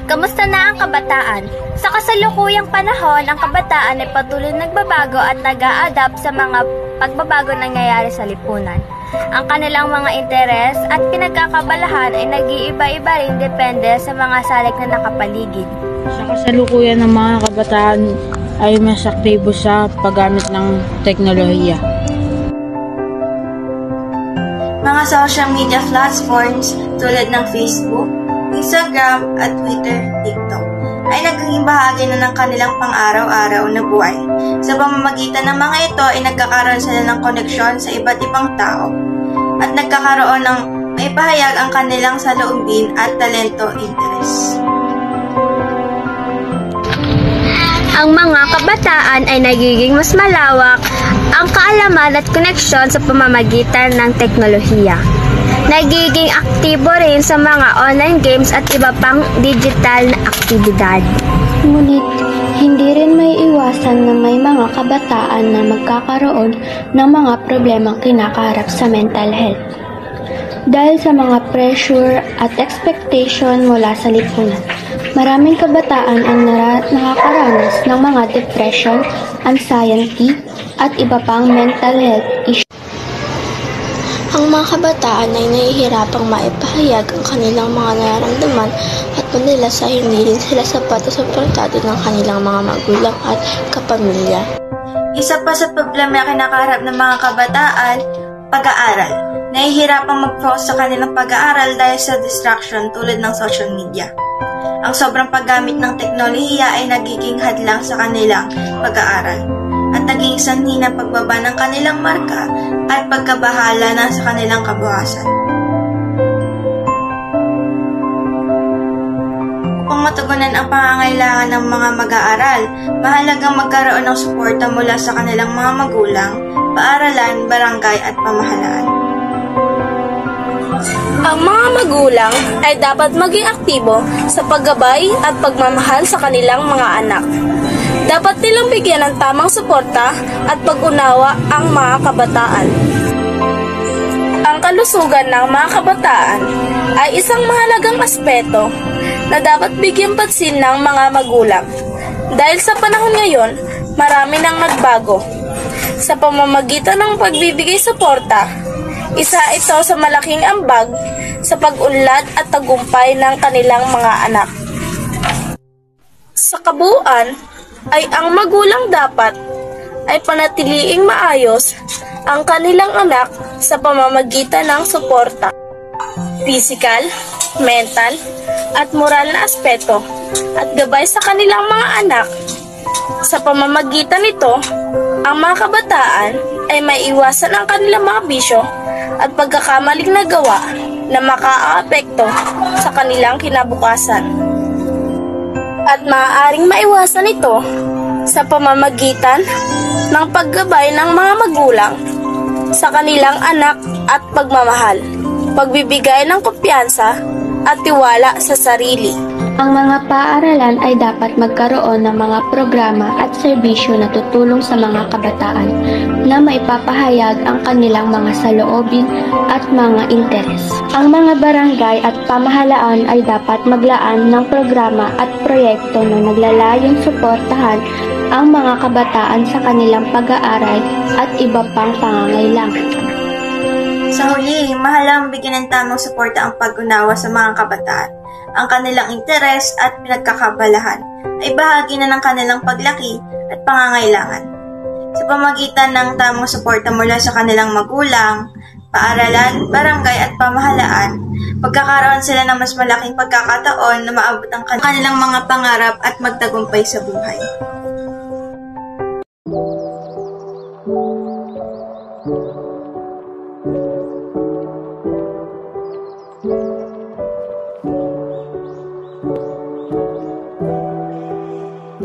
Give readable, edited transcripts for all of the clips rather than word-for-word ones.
Kamusta na ang kabataan? Sa kasalukuyang panahon, ang kabataan ay patuloy nagbabago at nag-a-adapt sa mga pagbabago nangyayari sa lipunan. Ang kanilang mga interes at pinagkakabalahan ay nag-iiba-iba rin depende sa mga salik na nakapaligid. Sa kasalukuyan ng mga kabataan ay mas aktibo sa paggamit ng teknolohiya. Mga social media platforms tulad ng Facebook, Instagram at Twitter, TikTok ay nagiging bahagi na ng kanilang pang-araw-araw na buhay. Sa pamamagitan ng mga ito ay nagkakaroon sila ng koneksyon sa iba't ibang tao at nagkakaroon ng maipahayag ang kanilang saloobin at talento interes. Ang mga kabataan ay nagiging mas malawak ang kaalaman at koneksyon sa pamamagitan ng teknolohiya. Nagiging aktibo rin sa mga online games at iba pang digital na aktibidad. Ngunit, hindi rin may iwasan na may mga kabataan na magkakaroon ng mga problemang kinakaharap sa mental health. Dahil sa mga pressure at expectation mula sa lipunan, maraming kabataan ang nakakaranas ng mga depression, anxiety, at iba pang mental health issues. Ang mga kabataan ay nahihirapang maipahayag ang kanilang mga nararamdaman at madalas ay hindi rin sila sapat o suportado ng kanilang mga magulang at kapamilya. Isa pa sa problema kinakaharap ng mga kabataan, pag-aaral. Nahihirapang mag-focus sa kanilang pag-aaral dahil sa distraction tulad ng social media. Ang sobrang paggamit ng teknolohiya ay nagiging hadlang sa kanilang pag-aaral at naging sanhi ng pagbaba ng kanilang marka at pagkabahala na sa kanilang kabuhasan. Upang matugunan ang pangangailangan ng mga mag-aaral, mahalagang magkaroon ng suporta mula sa kanilang mga magulang, paaralan, barangay at pamahalaan. Ang mga magulang ay dapat maging aktibo sa paggabay at pagmamahal sa kanilang mga anak. Dapat nilang bigyan ng tamang suporta at pag-unawa ang mga kabataan. Ang kalusugan ng mga kabataan ay isang mahalagang aspeto na dapat bigyan pansin ng mga magulang. Dahil sa panahon ngayon, marami nang nagbago. Sa pamamagitan ng pagbibigay suporta, isa ito sa malaking ambag sa pag-unlad at tagumpay ng kanilang mga anak. Sa kabuuan, ay ang magulang dapat ay panatiliing maayos ang kanilang anak sa pamamagitan ng suporta, physical, mental, at moral na aspeto at gabay sa kanilang mga anak. Sa pamamagitan nito, ang mga kabataan ay maiiwasan ang kanilang mga bisyo at pagkakamaling nagawa na makaaapekto sa kanilang kinabukasan. At maaaring maiwasan ito sa pamamagitan ng paggabay ng mga magulang sa kanilang anak at pagmamahal, pagbibigay ng kumpiyansa at tiwala sa sarili. Ang mga paaralan ay dapat magkaroon ng mga programa at serbisyo na tutulong sa mga kabataan na maipapahayag ang kanilang mga saloobin at mga interes. Ang mga barangay at pamahalaan ay dapat maglaan ng programa at proyekto na naglalayong suportahan ang mga kabataan sa kanilang pag-aaral at iba pang pangangailangan. Sa huli, mahalagang bigyan ng tamang suporta ang pag-unawa sa mga kabataan. Ang kanilang interes at pinagkakabalahan ay bahagi na ng kanilang paglaki at pangangailangan. Sa pamagitan ng tamang suporta mula sa kanilang magulang, paaralan, barangay at pamahalaan, magkakaroon sila ng mas malaking pagkakataon na maabot ang kanilang mga pangarap at magtagumpay sa buhay.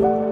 Thank you.